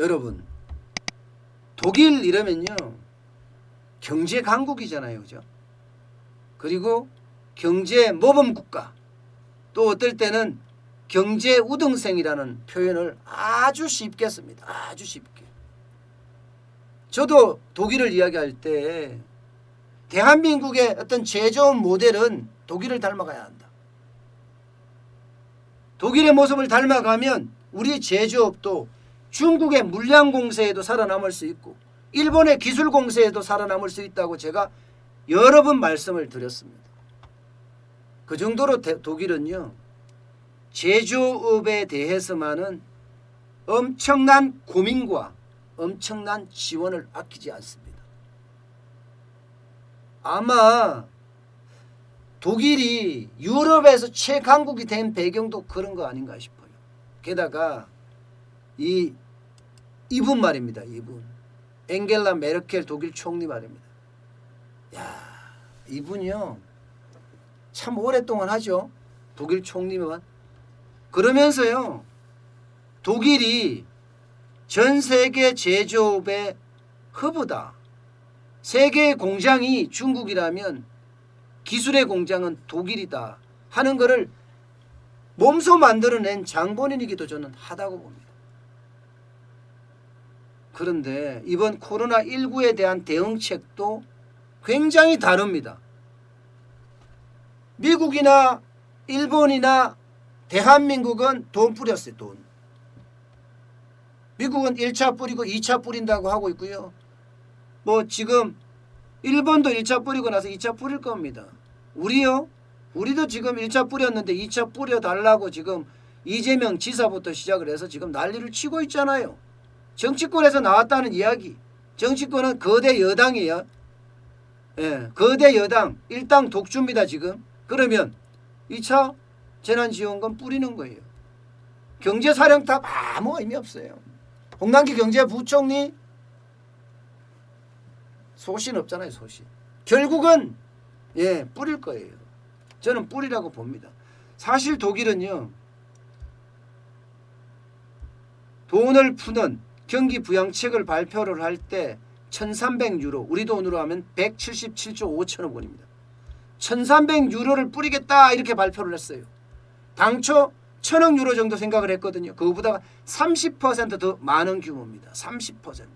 여러분, 독일 이러면요 경제 강국이잖아요, 그죠? 그리고 경제 모범 국가, 또 어떨 때는 경제 우등생이라는 표현을 아주 쉽게 씁니다. 아주 쉽게. 저도 독일을 이야기할 때 대한민국의 어떤 제조업 모델은 독일을 닮아가야 한다. 독일의 모습을 닮아가면 우리 제조업도 중국의 물량 공세에도 살아남을 수 있고 일본의 기술 공세에도 살아남을 수 있다고 제가 여러 번 말씀을 드렸습니다. 그 정도로 독일은요 제조업에 대해서만은 엄청난 고민과 엄청난 지원을 아끼지 않습니다. 아마 독일이 유럽에서 최강국이 된 배경도 그런 거 아닌가 싶어요. 게다가 이분 말입니다. 이분 앵겔라 메르켈 독일 총리 말입니다. 야, 이분이요 참 오랫동안 하죠. 독일 총리만. 그러면서요 독일이 전 세계 제조업의 허브다. 세계의 공장이 중국이라면 기술의 공장은 독일이다 하는 것을 몸소 만들어낸 장본인이기도 저는 하다고 봅니다. 그런데 이번 코로나19에 대한 대응책도 굉장히 다릅니다. 미국이나 일본이나 대한민국은 돈 뿌렸어요. 돈. 미국은 1차 뿌리고 2차 뿌린다고 하고 있고요. 뭐 지금 일본도 1차 뿌리고 나서 2차 뿌릴 겁니다. 우리요? 우리도 지금 1차 뿌렸는데 2차 뿌려달라고 지금 이재명 지사부터 시작을 해서 지금 난리를 치고 있잖아요. 정치권에서 나왔다는 이야기. 정치권은 거대 여당이에요. 예, 거대 여당 일당 독주입니다 지금. 그러면 2차 재난지원금 뿌리는 거예요. 경제사령탑 아무 의미 없어요. 홍남기 경제부총리 소신 없잖아요. 소신. 결국은 뿌릴 거예요. 저는 뿌리라고 봅니다. 사실 독일은요 돈을 푸는 경기 부양책을 발표를 할 때 1300유로 우리 돈으로 하면 177조 5천억 원입니다. 1300유로를 뿌리겠다 이렇게 발표를 했어요. 당초 1000억 유로 정도 생각을 했거든요. 그거보다 30% 더 많은 규모입니다. 30%.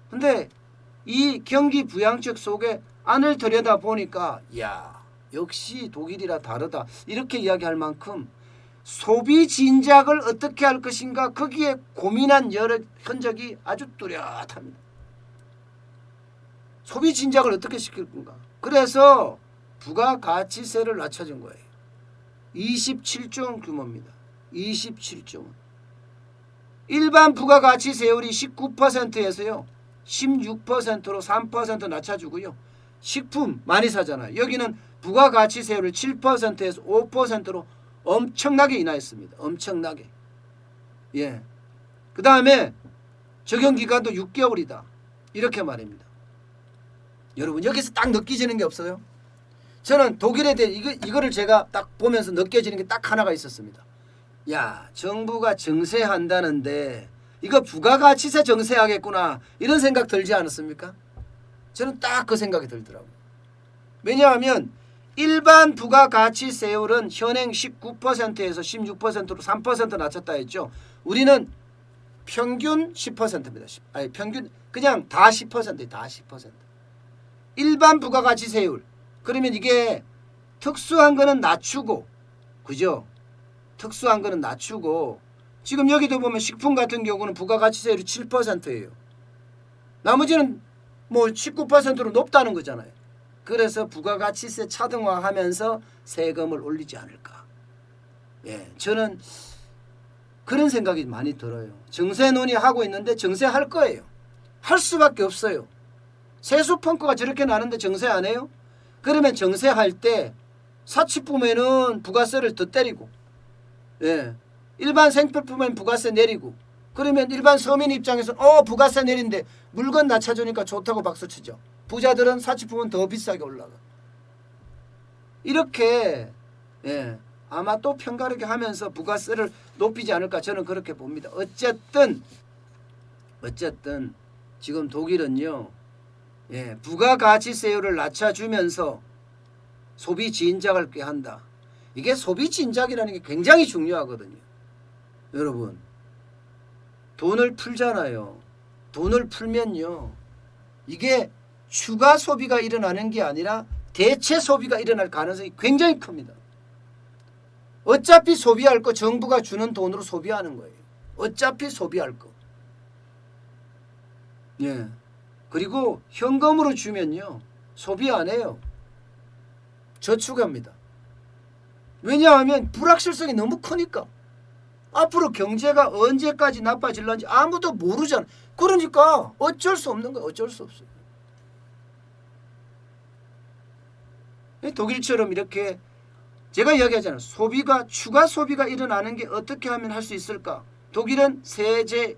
근데 이 경기 부양책 속에 안을 들여다보니까 야 역시 독일이라 다르다 이렇게 이야기할 만큼 소비 진작을 어떻게 할 것인가 거기에 고민한 여러 흔적이 아주 뚜렷합니다. 소비 진작을 어떻게 시킬 건가. 그래서 부가가치세를 낮춰준 거예요. 27조 원 규모입니다. 27조 원. 일반 부가가치세율이 19%에서요 16%로 3% 낮춰주고요. 식품 많이 사잖아요. 여기는 부가가치세율을 7%에서 5%로 엄청나게 인하했습니다. 엄청나게. 예. 그 다음에 적용기간도 6개월이다. 이렇게 말입니다. 여러분 여기서 딱 느껴지는 게 없어요? 저는 독일에 대해 이거를 제가 딱 보면서 느껴지는 게 딱 하나가 있었습니다. 야 정부가 정세한다는데 이거 부가가치세 정세하겠구나 이런 생각 들지 않았습니까? 저는 딱 그 생각이 들더라고요. 왜냐하면 일반 부가가치세율은 현행 19%에서 16%로 3% 낮췄다 했죠. 우리는 평균 10%입니다. 아니 평균 그냥 다 10%예요. 다 10%. 일반 부가가치세율. 그러면 이게 특수한 거는 낮추고 그죠? 특수한 거는 낮추고 지금 여기도 보면 식품 같은 경우는 부가가치세율이 7%예요. 나머지는 뭐 19%로 높다는 거잖아요. 그래서 부가가치세 차등화하면서 세금을 올리지 않을까. 예, 저는 그런 생각이 많이 들어요. 정세 논의하고 있는데 정세할 거예요. 할 수밖에 없어요. 세수 펑크가 저렇게 나는데 정세 안 해요? 그러면 정세할 때 사치품에는 부가세를 더 때리고 일반 생필품에는 부가세 내리고 그러면 일반 서민 입장에서는 부가세 내린데 물건 낮춰주니까 좋다고 박수치죠. 부자들은 사치품은 더 비싸게 올라가. 이렇게 아마 또 편가르게 하면서 부가세를 높이지 않을까 저는 그렇게 봅니다. 어쨌든 어쨌든 지금 독일은요, 부가가치세율을 낮춰주면서 소비 진작을 꾀한다. 이게 소비 진작이라는 게 굉장히 중요하거든요. 여러분, 돈을 풀잖아요. 돈을 풀면요, 이게 추가 소비가 일어나는 게 아니라 대체 소비가 일어날 가능성이 굉장히 큽니다. 어차피 소비할 거 정부가 주는 돈으로 소비하는 거예요. 어차피 소비할 거. 예. 그리고 현금으로 주면요, 소비 안 해요. 저축합니다. 왜냐하면 불확실성이 너무 크니까. 앞으로 경제가 언제까지 나빠질런지 아무도 모르잖아. 그러니까 어쩔 수 없는 거예요. 어쩔 수 없어요. 독일처럼 이렇게 제가 이야기하잖아요. 추가 소비가 일어나는 게 어떻게 하면 할 수 있을까? 독일은 세제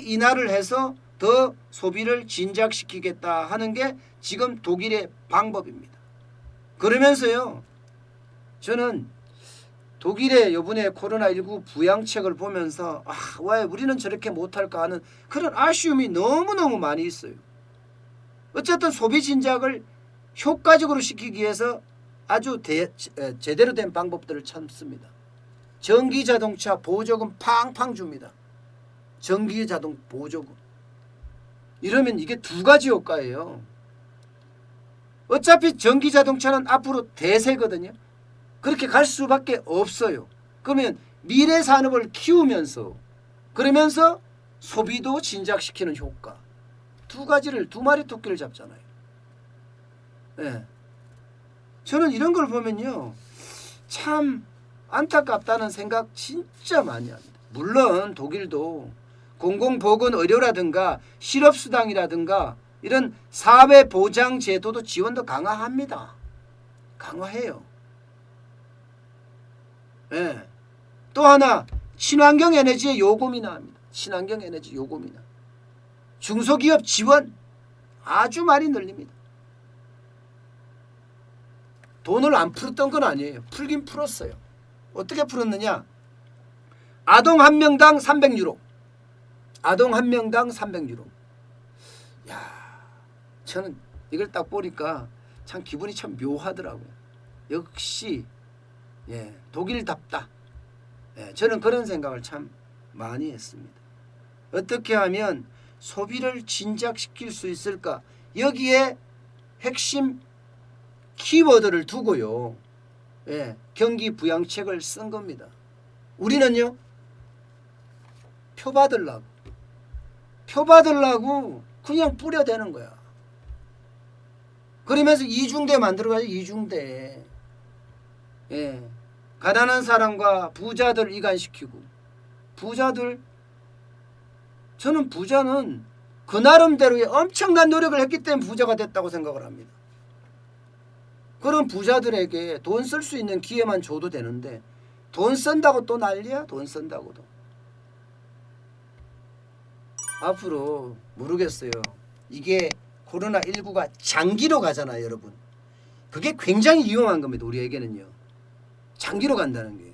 인하를 해서 더 소비를 진작시키겠다 하는 게 지금 독일의 방법입니다. 그러면서요, 저는 독일의 이번에 코로나19 부양책을 보면서 왜 우리는 저렇게 못할까 하는 그런 아쉬움이 너무너무 많이 있어요. 어쨌든 소비 진작을 효과적으로 시키기 위해서 아주 제대로 된 방법들을 찾습니다. 전기자동차 보조금 팡팡 줍니다. 전기자동 보조금. 이러면 이게 두 가지 효과예요. 어차피 전기자동차는 앞으로 대세거든요. 그렇게 갈 수밖에 없어요. 그러면 미래 산업을 키우면서 그러면서 소비도 진작시키는 효과. 두 마리 토끼를 잡잖아요. 네. 저는 이런 걸 보면요, 참 안타깝다는 생각 진짜 많이 합니다. 물론 독일도 공공보건의료라든가 실업수당이라든가 이런 사회보장제도도 지원도 강화합니다. 강화해요. 네. 또 하나, 친환경 에너지의 요금이나 합니다. 친환경 에너지 요금이나. 중소기업 지원 아주 많이 늘립니다. 돈을 안 풀었던 건 아니에요. 풀긴 풀었어요. 어떻게 풀었느냐? 아동 한 명당 300유로. 아동 한 명당 300유로. 야, 저는 이걸 딱 보니까 참 기분이 참 묘하더라고요. 역시 독일답다. 저는 그런 생각을 참 많이 했습니다. 어떻게 하면 소비를 진작시킬 수 있을까? 여기에 핵심 키워드를 두고요, 경기 부양책을 쓴 겁니다. 우리는요, 표 받으려고 그냥 뿌려대는 거야. 그러면서 이중대 만들어가지고 이중대. 가난한 사람과 부자들 이간시키고. 저는 부자는 그 나름대로의 엄청난 노력을 했기 때문에 부자가 됐다고 생각을 합니다. 그런 부자들에게 돈 쓸 수 있는 기회만 줘도 되는데 돈 쓴다고 또 난리야. 돈 쓴다고도. 앞으로 모르겠어요. 이게 코로나19가 장기로 가잖아요, 여러분. 그게 굉장히 위험한 겁니다. 우리에게는요. 장기로 간다는 게.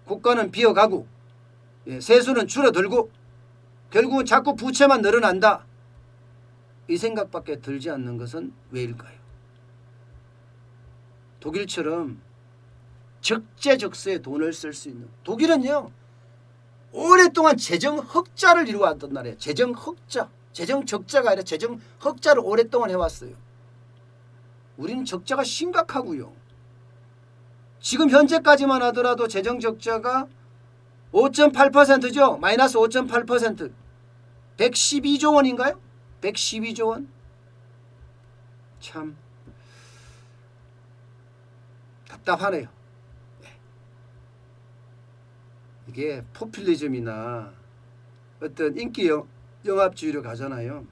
국가는 비어가고 세수는 줄어들고 결국은 자꾸 부채만 늘어난다. 이 생각밖에 들지 않는 것은 왜일까요? 독일처럼 적재적소에 돈을 쓸 수 있는. 독일은요, 오랫동안 재정 흑자를 이루어왔던 나라예요. 재정 흑자. 재정 적자가 아니라 재정 흑자를 오랫동안 해왔어요. 우리는 적자가 심각하고요. 지금 현재까지만 하더라도 재정 적자가 5.8%죠. 마이너스 5.8%. 112조 원인가요? 112조 원. 참 답답하네요. 이게 포퓰리즘이나 어떤 인기 영합주의로 가잖아요.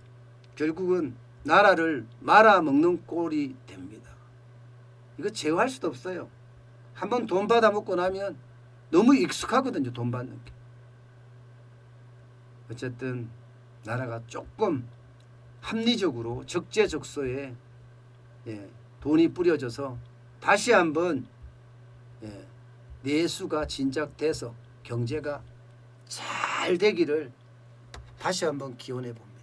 결국은 나라를 말아먹는 꼴이 됩니다. 이거 제어할 수도 없어요. 한번 돈 받아먹고 나면 너무 익숙하거든요. 돈 받는 게. 어쨌든 나라가 조금 합리적으로 적재적소에 돈이 뿌려져서 다시 한번 내수가 진작돼서 경제가 잘 잘 되기를 다시 한번 기원해 봅니다.